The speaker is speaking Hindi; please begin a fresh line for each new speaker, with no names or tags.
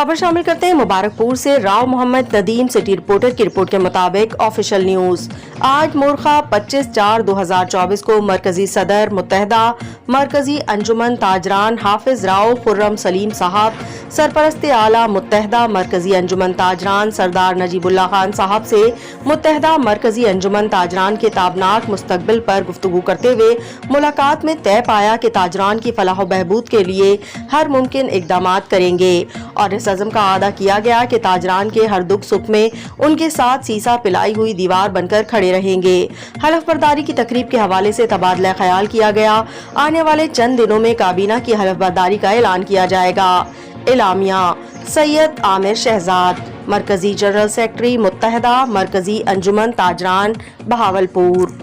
खबर शामिल करते हैं मुबारकपुर से राव मोहम्मद नदीम। सिटी रिपोर्टर की रिपोर्ट के मुताबिक ऑफिशियल न्यूज आज मुर्खा 25/4/2024 को मरकजी सदर मुत्तहदा मरकजी अंजुमन ताजरान हाफिज राव खुर्रम सलीम साहब, सरपरस्त आला मुत्तहदा मरकजी अंजुमन ताजरान सरदार नजीबुल्लाह खान साहब से मुत्तहदा मरकजी अंजुमन ताजरान के ताबनाक मुस्तकबिल पर गुफ्तगू करते हुए मुलाकात में तय पाया कि ताजरान की फलाह बहबूद के लिए हर मुमकिन इकदाम करेंगे और इस अज़म का आदा किया गया कि ताजरान के हर दुख सुख में उनके साथ सीसा पिलाई हुई दीवार बनकर खड़े रहेंगे। हलफ बर्दारी की तकरीब के हवाले से तबादला ख्याल किया गया। आने वाले चंद दिनों में काबीना की हलफ बर्दारी का ऐलान किया जाएगा। इलामिया सैयद आमिर शहजाद, मरकजी जनरल सेक्रेटरी मुत्तहदा मरकजी अंजुमन ताजरान, बहावलपुर।